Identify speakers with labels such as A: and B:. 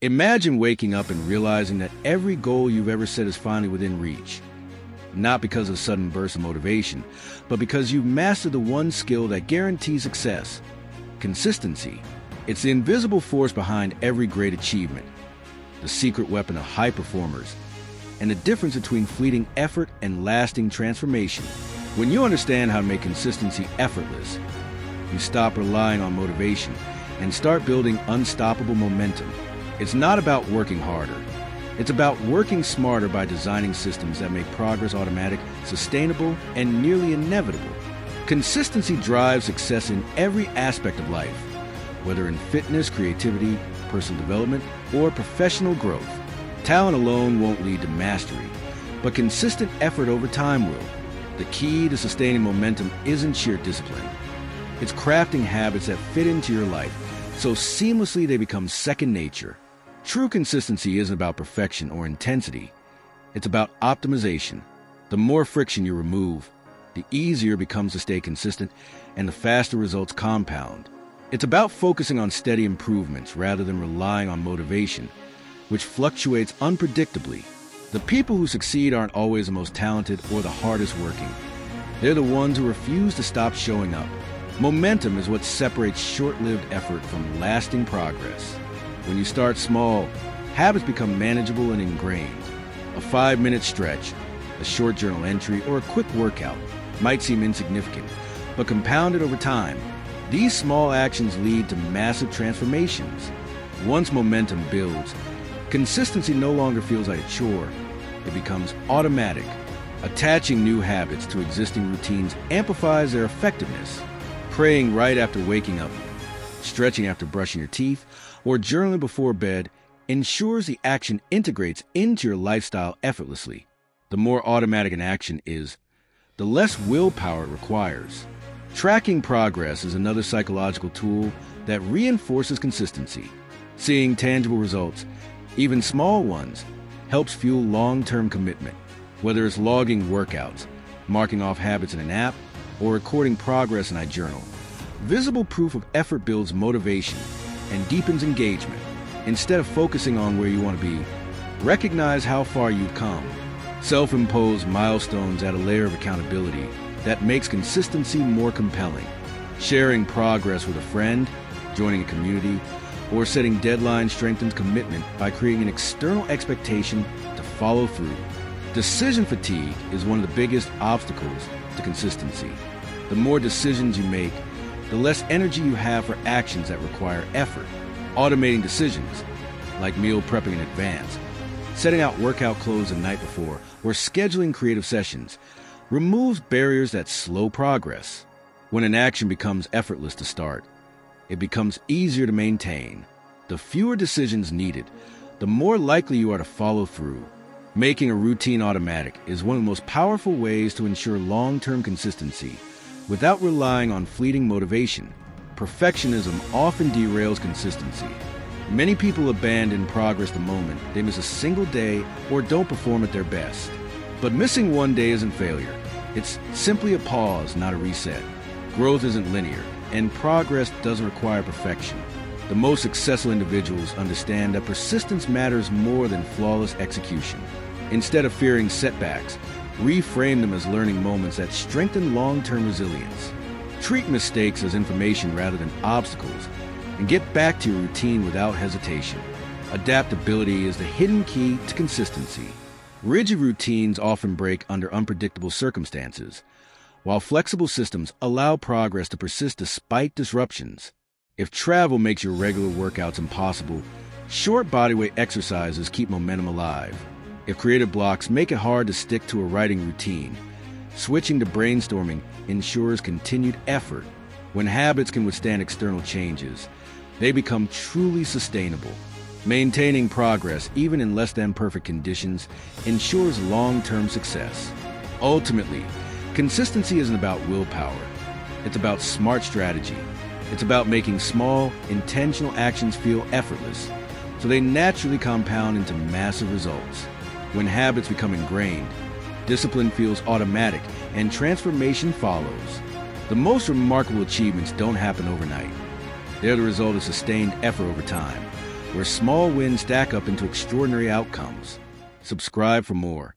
A: Imagine waking up and realizing that every goal you've ever set is finally within reach. Not because of sudden bursts of motivation, but because you've mastered the one skill that guarantees success: consistency. It's the invisible force behind every great achievement, the secret weapon of high performers, and the difference between fleeting effort and lasting transformation. When you understand how to make consistency effortless, you stop relying on motivation and start building unstoppable momentum. It's not about working harder. It's about working smarter by designing systems that make progress automatic, sustainable, and nearly inevitable. Consistency drives success in every aspect of life, whether in fitness, creativity, personal development, or professional growth. Talent alone won't lead to mastery, but consistent effort over time will. The key to sustaining momentum isn't sheer discipline. It's crafting habits that fit into your life so seamlessly they become second nature. True consistency isn't about perfection or intensity. It's about optimization. The more friction you remove, the easier it becomes to stay consistent, and the faster results compound. It's about focusing on steady improvements rather than relying on motivation, which fluctuates unpredictably. The people who succeed aren't always the most talented or the hardest working. They're the ones who refuse to stop showing up. Momentum is what separates short-lived effort from lasting progress. When you start small, habits become manageable and ingrained. A 5-minute stretch, a short journal entry, or a quick workout might seem insignificant, but compounded over time, these small actions lead to massive transformations. Once momentum builds, consistency no longer feels like a chore. It becomes automatic. Attaching new habits to existing routines amplifies their effectiveness. Praying right after waking up, stretching after brushing your teeth, or journaling before bed ensures the action integrates into your lifestyle effortlessly. The more automatic an action is, the less willpower it requires. Tracking progress is another psychological tool that reinforces consistency. Seeing tangible results, even small ones, helps fuel long-term commitment. Whether it's logging workouts, marking off habits in an app, or recording progress in a journal, visible proof of effort builds motivation and deepens engagement. Instead of focusing on where you want to be, recognize how far you've come. Self-imposed milestones add a layer of accountability that makes consistency more compelling. Sharing progress with a friend, joining a community, or setting deadlines strengthens commitment by creating an external expectation to follow through. Decision fatigue is one of the biggest obstacles to consistency. The more decisions you make, the less energy you have for actions that require effort. Automating decisions, like meal prepping in advance, setting out workout clothes the night before, or scheduling creative sessions, removes barriers that slow progress. When an action becomes effortless to start, it becomes easier to maintain. The fewer decisions needed, the more likely you are to follow through. Making a routine automatic is one of the most powerful ways to ensure long-term consistency without relying on fleeting motivation. Perfectionism often derails consistency. Many people abandon progress the moment they miss a single day or don't perform at their best. But missing one day isn't failure. It's simply a pause, not a reset. Growth isn't linear, and progress doesn't require perfection. The most successful individuals understand that persistence matters more than flawless execution. Instead of fearing setbacks, reframe them as learning moments that strengthen long-term resilience. Treat mistakes as information rather than obstacles, and get back to your routine without hesitation. Adaptability is the hidden key to consistency. Rigid routines often break under unpredictable circumstances, while flexible systems allow progress to persist despite disruptions. If travel makes your regular workouts impossible, short bodyweight exercises keep momentum alive. If creative blocks make it hard to stick to a writing routine, switching to brainstorming ensures continued effort. When habits can withstand external changes, they become truly sustainable. Maintaining progress, even in less than perfect conditions, ensures long-term success. Ultimately, consistency isn't about willpower. It's about smart strategy. It's about making small, intentional actions feel effortless, so they naturally compound into massive results. When habits become ingrained, discipline feels automatic, and transformation follows. The most remarkable achievements don't happen overnight. They're the result of sustained effort over time. where small wins stack up into extraordinary outcomes. Subscribe for more.